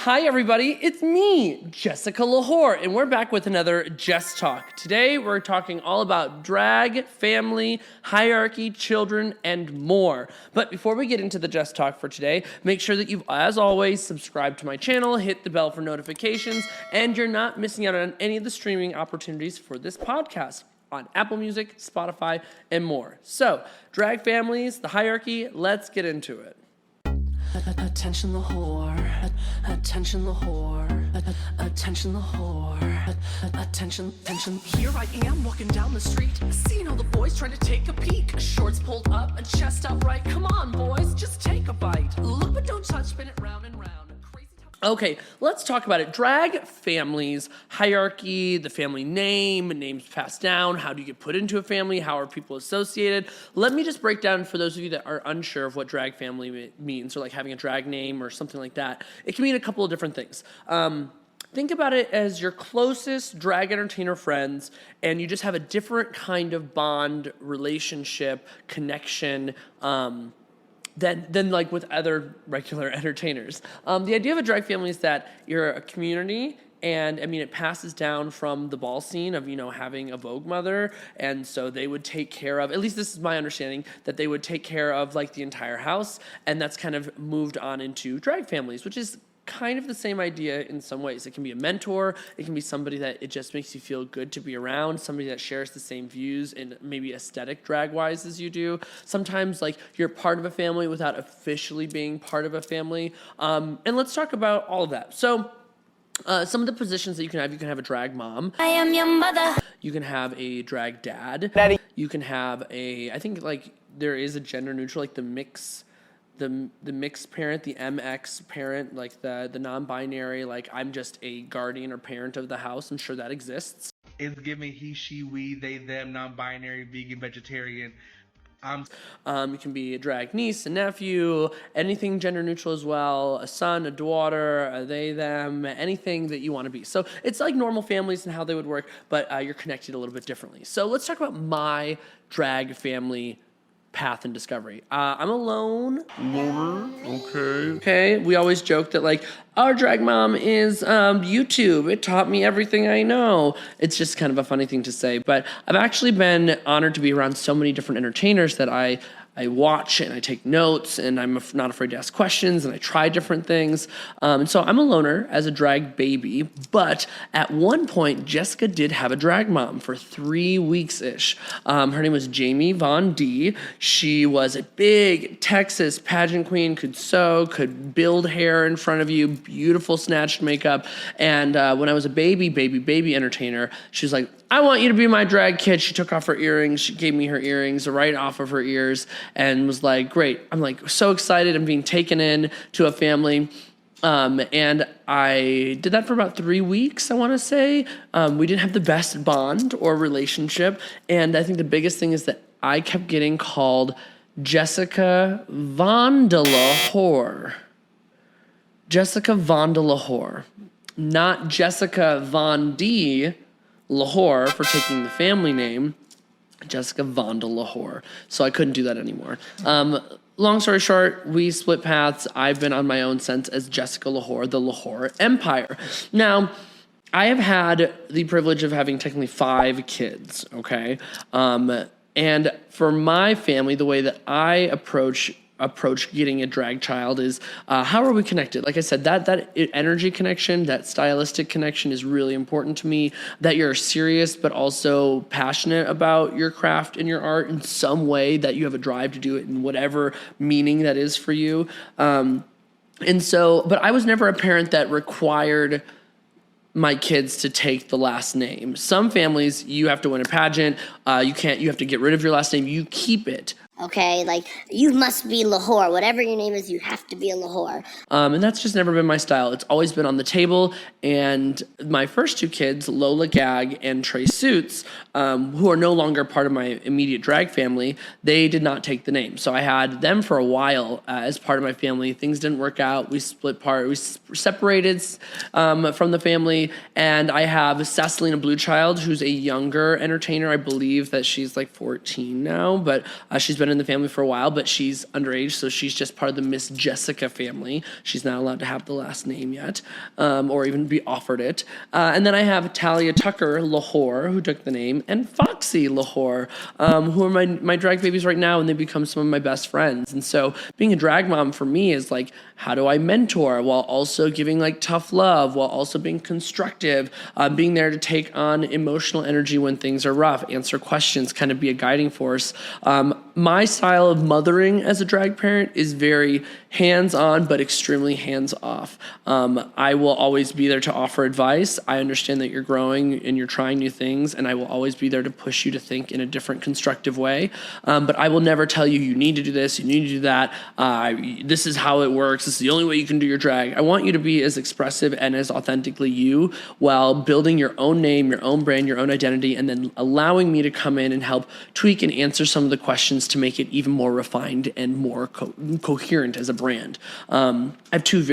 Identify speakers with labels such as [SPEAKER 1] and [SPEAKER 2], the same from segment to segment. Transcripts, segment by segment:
[SPEAKER 1] Hi everybody, it's me, Jessica lwhor, and we're back with another JESS Talk. Today we're talking all about drag, family, hierarchy, children, and more. But before we get into the JESS Talk for today, make sure that you've, as always, subscribed to my channel, hit the bell for notifications, and you're not missing out on any of the streaming opportunities for this podcast on Apple Music, Spotify, and more. So, drag families, the hierarchy, let's get into it.
[SPEAKER 2] Attention the whore, attention the whore, attention the whore, attention. Here I am walking down the street, seeing all the boys trying to take a peek. Shorts pulled up and chest out right. Come on, boys, just take a bite. Look but don't touch, spin it round and round.
[SPEAKER 1] Okay, let's talk about it. Drag families, hierarchy, the family name, names passed down, how do you get put into a family, how are people associated? Let me just break down for those of you that are unsure of what drag family means, or like having a drag name or something like that. It can mean a couple of different things. Think about it as your closest drag entertainer friends, and you just have a different kind of bond, relationship, connection, than like with other regular entertainers. The idea of a drag family is that you're a community, and I mean, it passes down from the ball scene of, having a Vogue mother, and so they would take care of, at least this is my understanding, that they would take care of like the entire house, and that's kind of moved on into drag families, which is kind of the same idea in some ways. It can be a mentor, it can be somebody that it just makes you feel good to be around, somebody that shares the same views and maybe aesthetic drag-wise as you do. Sometimes like you're part of a family without officially being part of a family. And let's talk about all of that. So some of the positions that you can have a drag mom.
[SPEAKER 3] I am your mother.
[SPEAKER 1] You can have a drag dad. You can have I think like there is a gender neutral, like the mixed parent, the MX parent, like the non-binary, like I'm just a guardian or parent of the house. I'm sure that exists.
[SPEAKER 4] It's giving he, she, we, they, them, non-binary, vegan, vegetarian.
[SPEAKER 1] You can be a drag niece, a nephew, anything gender neutral as well, a son, a daughter, a they, them, anything that you want to be. So it's like normal families and how they would work, but you're connected a little bit differently. So let's talk about my drag family path and discovery. I'm a loner. Okay. We always joke that like our drag mom is YouTube. It taught me everything I know. It's just kind of a funny thing to say, but I've actually been honored to be around so many different entertainers that I watch and I take notes, and I'm not afraid to ask questions, and I try different things. And so I'm a loner as a drag baby, but at one point, Jessica did have a drag mom for 3 weeks-ish. Her name was Jamie Von D. She was a big Texas pageant queen, could sew, could build hair in front of you, beautiful snatched makeup. And when I was a baby entertainer, she was like, I want you to be my drag kid. She took off her earrings. She gave me her earrings right off of her ears and was like, great. I'm like so excited. I'm being taken in to a family. And I did that for about 3 weeks, I want to say. We didn't have the best bond or relationship. And I think the biggest thing is that I kept getting called Jessica Von lwhor. Jessica Von lwhor. Not Jessica Von D. lwhor for taking the family name, Jessica Von lwhor. So I couldn't do that anymore. Long story short, we split paths. I've been on my own since as Jessica lwhor, the lwhor Empire. Now, I have had the privilege of having technically 5 kids, okay? And for my family, the way that I approach getting a drag child is how are we connected? Like I said, that energy connection, that stylistic connection is really important to me, that you're serious but also passionate about your craft and your art in some way, that you have a drive to do it in whatever meaning that is for you. But I was never a parent that required my kids to take the last name. Some families, you have to win a pageant. You have to get rid of your last name. You keep it.
[SPEAKER 3] Okay, like, you must be lwhor. Whatever your name is, you have to be a lwhor.
[SPEAKER 1] And that's just never been my style. It's always been on the table. And my first 2 kids, Lola Gag and Trey Suits, who are no longer part of my immediate drag family, they did not take the name. So I had them for a while as part of my family. Things didn't work out. We separated from the family. And I have Sassalina Bluechild, who's a younger entertainer. I believe that she's like 14 now, but she's been been in the family for a while, but she's underage, so she's just part of the Miss Jessica family. She's not allowed to have the last name yet, or even be offered it. And then I have Talia Tucker lwhor, who took the name, and Foxy lwhor, who are my drag babies right now, and they become some of my best friends. And so being a drag mom for me is like, how do I mentor while also giving like tough love, while also being constructive, being there to take on emotional energy when things are rough, answer questions, kind of be a guiding force. My style of mothering as a drag parent is very hands-on, but extremely hands-off. I will always be there to offer advice. I understand that you're growing and you're trying new things, and I will always be there to push you to think in a different, constructive way. But I will never tell you, you need to do this, you need to do that. This is how it works. This is the only way you can do your drag. I want you to be as expressive and as authentically you while building your own name, your own brand, your own identity, and then allowing me to come in and help tweak and answer some of the questions to make it even more refined and more coherent as a brand. I have two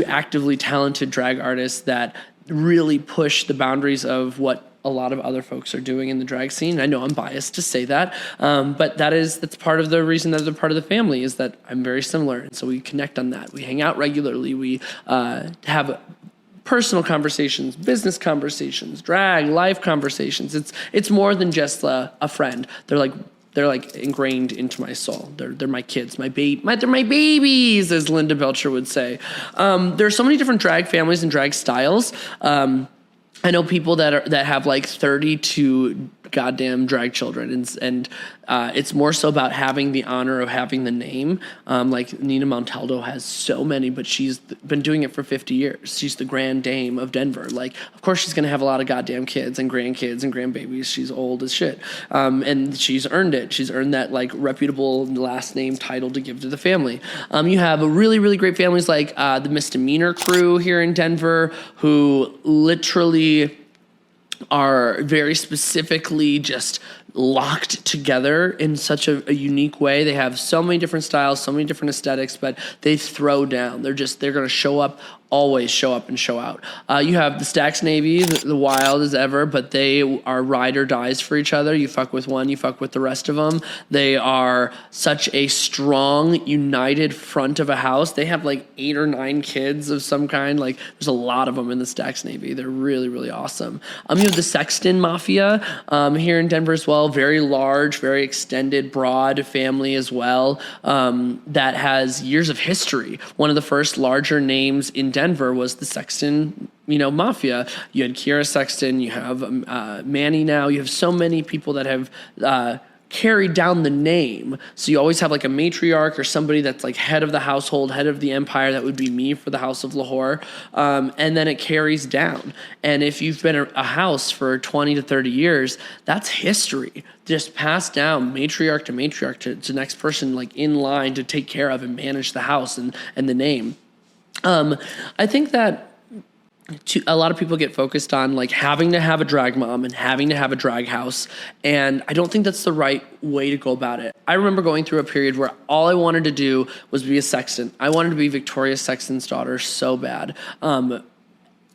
[SPEAKER 1] actively talented drag artists that really push the boundaries of what a lot of other folks are doing in the drag scene. I know I'm biased to say that, but that's part of the reason that they're part of the family, is that I'm very similar. And so we connect on that. We hang out regularly. We have personal conversations, business conversations, drag, life conversations. It's more than just a friend. They're like ingrained into my soul. They're my kids, they're my babies, as Linda Belcher would say. There's so many different drag families and drag styles. I know people that have like 32 goddamn drag children, and it's more so about having the honor of having the name. Like Nina Montaldo has so many, but she's been doing it for 50 years. She's the grand dame of Denver. Like, of course she's going to have a lot of goddamn kids and grandkids and grandbabies. She's old as shit. And she's earned it. She's earned that like reputable last name title to give to the family. You have really, really great families like the Misdemeanor crew here in Denver, who literally are very specifically just locked together in such a unique way. They have so many different styles, so many different aesthetics, but they throw down. They're going to show up, always show up and show out. You have the Stax Navy, the wild as ever, but they are ride or dies for each other. You fuck with one, you fuck with the rest of them. They are such a strong, united front of a house. They have like 8 or 9 kids of some kind. Like, there's a lot of them in the Stax Navy. They're really, really awesome. You have the Sexton Mafia here in Denver as well. Very large, very extended, broad family as well, that has years of history. One of the first larger names in Denver was the Sexton, Mafia. You had Kiera Sexton, you have Manny now, you have so many people that have carried down the name. So you always have like a matriarch or somebody that's like head of the household, head of the empire. That would be me for the House of lwhor. And then it carries down. And if you've been a house for 20 to 30 years, that's history. Just passed down matriarch to matriarch to the next person like in line to take care of and manage the house and the name. I think that a lot of people get focused on like having to have a drag mom and having to have a drag house, and I don't think that's the right way to go about it. I remember going through a period where all I wanted to do was be a Sexton. I wanted to be Victoria Sexton's daughter so bad.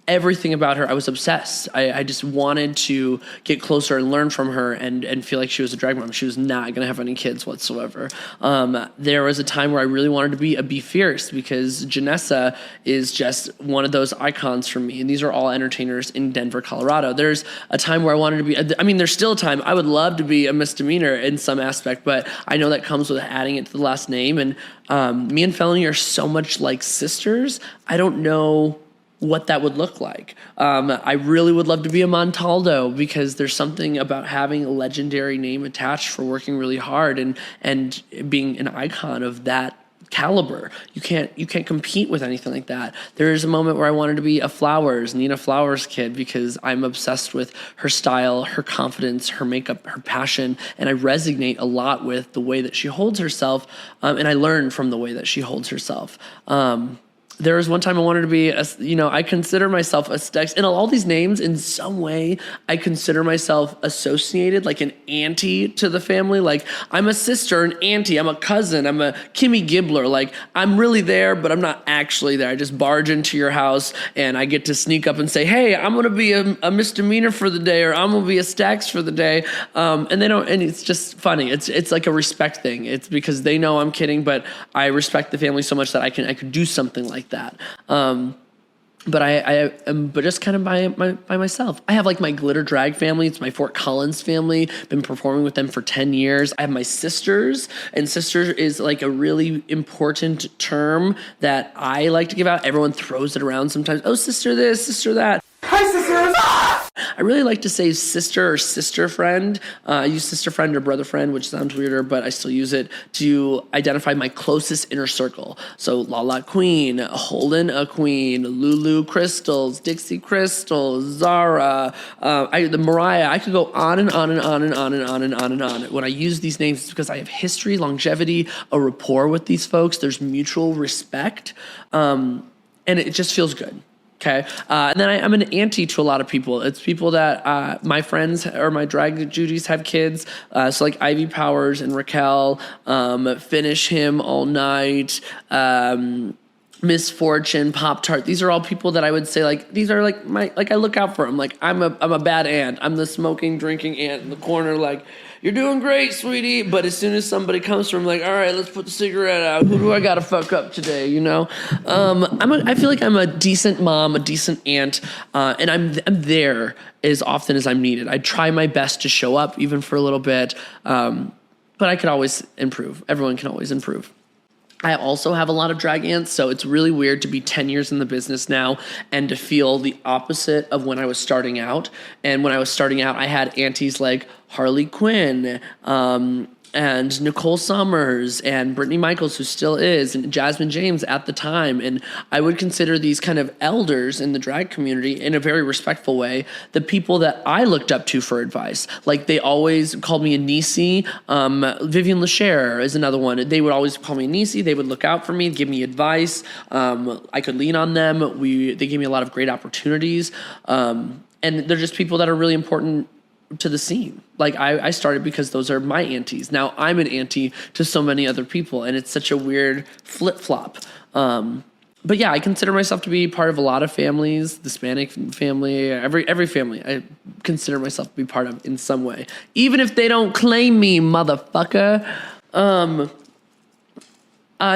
[SPEAKER 1] Everything about her, I was obsessed. I just wanted to get closer and learn from her and feel like she was a drag mom. She was not going to have any kids whatsoever. There was a time where I really wanted to be a Be Fierce, because Janessa is just one of those icons for me. And these are all entertainers in Denver, Colorado. There's a time where I wanted to be, there's still a time I would love to be a Misdemeanor in some aspect, but I know that comes with adding it to the last name. And me and Felony are so much like sisters. I don't know what that would look like. I really would love to be a Montaldo, because there's something about having a legendary name attached for working really hard and being an icon of that caliber. You can't compete with anything like that. There is a moment where I wanted to be a Nina Flowers kid, because I'm obsessed with her style, her confidence, her makeup, her passion, and I resonate a lot with the way that she holds herself, and I learn from the way that she holds herself. There was one time I wanted to be, I consider myself a Stex. And all these names, in some way, I consider myself associated, like an auntie to the family. Like, I'm a sister, an auntie, I'm a cousin, I'm a Kimmy Gibbler. Like, I'm really there, but I'm not actually there. I just barge into your house, and I get to sneak up and say, hey, I'm going to be a misdemeanor for the day, or I'm going to be a Stex for the day. And they don't, and it's just funny. It's like a respect thing. It's because they know I'm kidding, but I respect the family so much that I could do something like that. But I am just kind of by myself. I have like my glitter drag family. It's my Fort Collins family. Been performing with them for 10 years. I have my sisters, and sisters is like a really important term that I like to give out. Everyone throws it around sometimes. Oh, sister this, sister that. Hi, sisters. I really like to say sister or sister friend. I use sister friend or brother friend, which sounds weirder, but I still use it to identify my closest inner circle. So Lala Queen, Holden a Queen, Lulu Crystals, Dixie Crystals, Zara, the Mariah. I could go on and on and on and on and on and on and on. When I use these names, it's because I have history, longevity, a rapport with these folks. There's mutual respect, and it just feels good. Okay. And then I'm an auntie to a lot of people. It's people that my friends or my drag Judies have kids. So like Ivy Powers and Raquel, Finish Him All Night, Misfortune, Pop Tart. These are all people that I would say these are I look out for them. Like I'm a bad aunt. I'm the smoking, drinking aunt in the corner. Like, you're doing great, sweetie. But as soon as somebody comes from, like, all right, let's put the cigarette out. Who do I got to fuck up today? I feel like I'm a decent mom, a decent aunt, and I'm there as often as I'm needed. I try my best to show up even for a little bit, but I could always improve. Everyone can always improve. I also have a lot of drag aunts, so it's really weird to be 10 years in the business now and to feel the opposite of when I was starting out. And when I was starting out, I had aunties like Harley Quinn, and Nicole Summers and Brittany Michaels, who still is, and Jasmine James at the time. And I would consider these kind of elders in the drag community in a very respectful way, the people that I looked up to for advice. Like they always called me a niecey. Vivian LaChair is another one. They would always call me a niecey. They would look out for me, give me advice. I could lean on them. They gave me a lot of great opportunities. And they're just people that are really important to the scene. Like I started because those are my aunties. Now I'm an auntie to so many other people, and it's such a weird flip-flop. But yeah, I consider myself to be part of a lot of families, the Hispanic family, every family I consider myself to be part of in some way. Even if they don't claim me, motherfucker.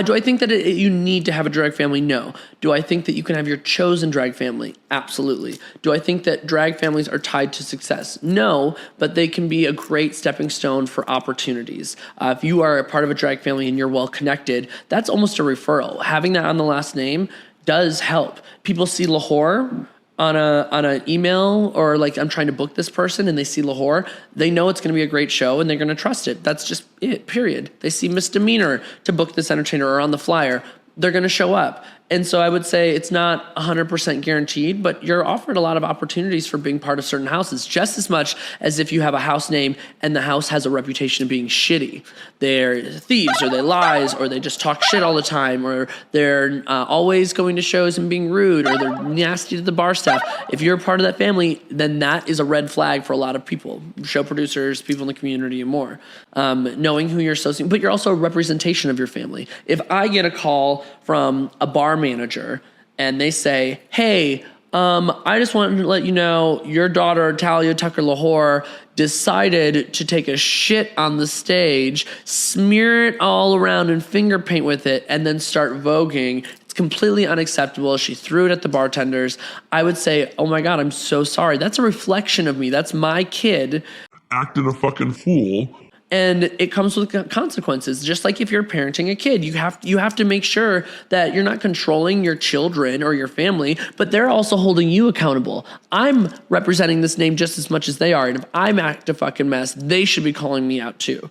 [SPEAKER 1] Do I think that you need to have a drag family? No. Do I think that you can have your chosen drag family? Absolutely. Do I think that drag families are tied to success? No, but they can be a great stepping stone for opportunities. If you are a part of a drag family and you're well connected, that's almost a referral. Having that on the last name does help. People see lwhor on an email, or like I'm trying to book this person and they see lwhor, they know it's going to be a great show and they're going to trust it. That's just it, period. They see misdemeanor to book this entertainer or on the flyer, they're going to show up. And so I would say it's not 100% guaranteed, but you're offered a lot of opportunities for being part of certain houses, just as much as if you have a house name and the house has a reputation of being shitty. They're thieves, or they lies, or they just talk shit all the time, or they're always going to shows and being rude, or they're nasty to the bar staff. If you're a part of that family, then that is a red flag for a lot of people, show producers, people in the community, and more. Knowing who you're associating, but you're also a representation of your family. If I get a call from a bar manager and they say, hey, I just wanted to let you know your daughter, Talia Tucker lwhor, decided to take a shit on the stage, smear it all around and finger paint with it, and then start voguing. It's completely unacceptable. She threw it at the bartenders. I would say, oh my God, I'm so sorry. That's a reflection of me. That's my kid
[SPEAKER 5] acting a fucking fool.
[SPEAKER 1] And it comes with consequences. Just like if you're parenting a kid, you have to make sure that you're not controlling your children or your family, but they're also holding you accountable. I'm representing this name just as much as they are, and if I'm act a fucking mess, they should be calling me out too.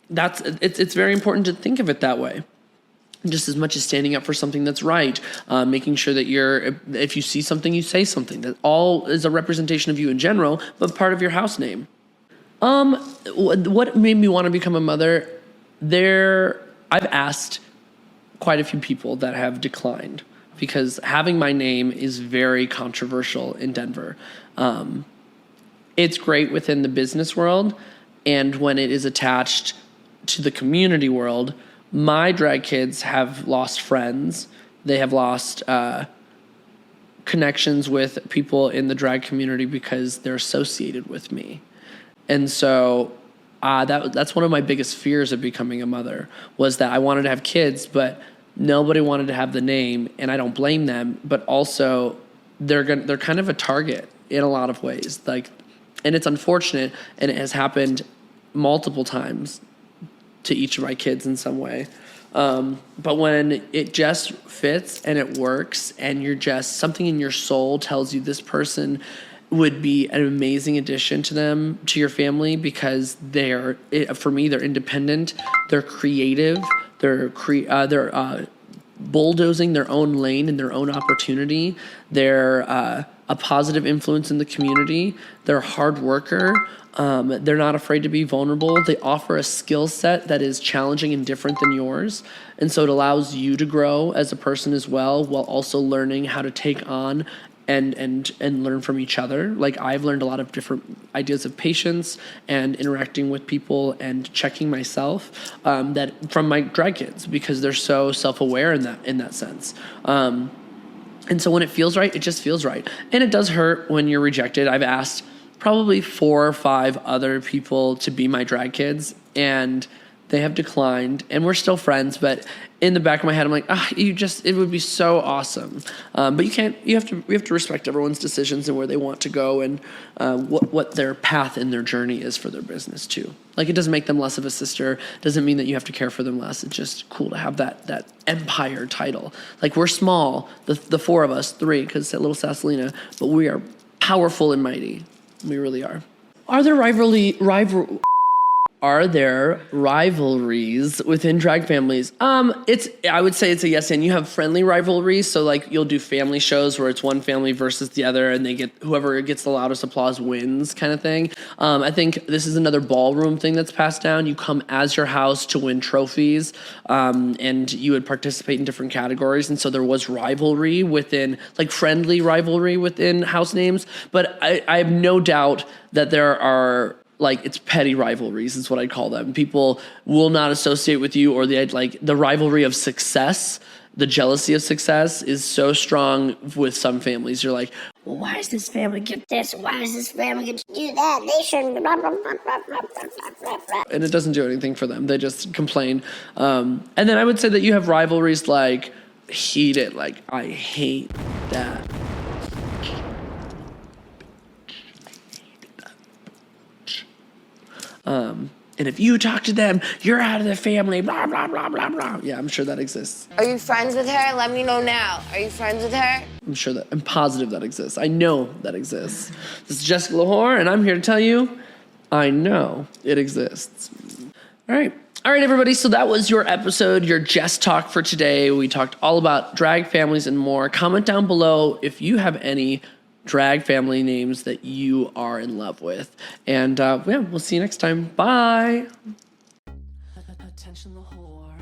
[SPEAKER 1] It's very important to think of it that way. Just as much as standing up for something that's right, making sure that if you see something, you say something. That all is a representation of you in general, but part of your house name. What made me want to become a mother? I've asked quite a few people that have declined because having my name is very controversial in Denver. It's great within the business world, and when it is attached to the community world, my drag kids have lost friends. They have lost connections with people in the drag community because they're associated with me. And so that's one of my biggest fears of becoming a mother, was that I wanted to have kids, but nobody wanted to have the name, and I don't blame them. But also, they're kind of a target in a lot of ways. Like, and it's unfortunate, and it has happened multiple times to each of my kids in some way. But when it just fits and it works, and you're just, something in your soul tells you this person would be an amazing addition to your family, because for me, they're independent, they're creative, they're bulldozing their own lane and their own opportunity. They're a positive influence in the community. They're a hard worker. They're not afraid to be vulnerable. They offer a skill set that is challenging and different than yours. And so it allows you to grow as a person as well, while also learning how to take on and learn from each other. Like, I've learned a lot of different ideas of patience and interacting with people and checking myself, that from my drag kids, because they're so self-aware in that sense. And so when it feels right, it just feels right. And it does hurt when you're rejected. I've asked probably 4 or 5 other people to be my drag kids, and they have declined, and we're still friends. But in the back of my head, I'm like, it would be so awesome. But we have to respect everyone's decisions and where they want to go, and what their path and their journey is for their business too. Like, it doesn't make them less of a sister. Doesn't mean that you have to care for them less. It's just cool to have that empire title. Like, we're small, the 4 of us, 3, because it's a little Sassalina, but we are powerful and mighty. We really are. Are there rivalries within drag families? I would say it's a yes and. You have friendly rivalries, so like you'll do family shows where it's one family versus the other, and whoever gets the loudest applause wins, kind of thing. I think this is another ballroom thing that's passed down. You come as your house to win trophies, and you would participate in different categories, and so there was rivalry within, like friendly rivalry within house names. But I have no doubt that there are, like, it's petty rivalries is what I'd call them. People will not associate with you, or the rivalry of success, the jealousy of success is so strong with some families. You're like,
[SPEAKER 3] Well, why does this family get this? Why does this family get to do that? They shouldn't. Blah, blah, blah, blah, blah, blah, blah, blah.
[SPEAKER 1] and it doesn't do anything for them. They just complain. And then I would say that you have rivalries like heated, like, I hate that. And if you talk to them, you're out of the family, blah, blah, blah, blah, blah. Yeah, I'm sure that exists.
[SPEAKER 6] Are you friends with her? Let me know now. Are you friends with her?
[SPEAKER 1] I'm positive that exists. I know that exists. This is Jessica lwhor, and I'm here to tell you, I know it exists. All right, everybody. So that was your episode, your Jess Talk for today. We talked all about drag families and more. Comment down below if you have any drag family names that you are in love with. And we'll see you next time. Bye.
[SPEAKER 2] Attention the whore.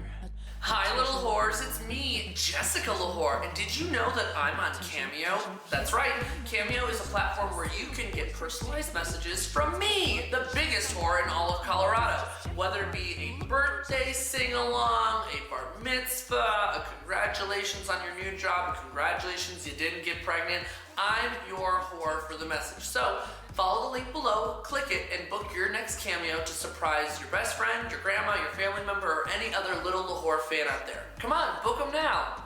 [SPEAKER 1] Hi, little whores. It's me, Jessica lwhor. And did you know that I'm on Cameo? That's right. Cameo is a platform where you can get personalized messages from me, the biggest whore in all of Colorado. Whether it be a birthday sing-along, a bar mitzvah, a congratulations on your new job, congratulations you didn't get pregnant, I'm your whore for the message. So follow the link below, click it, and book your next Cameo to surprise your best friend, your grandma, your family member, or any other little lwhor fan out there. Come on, book them now.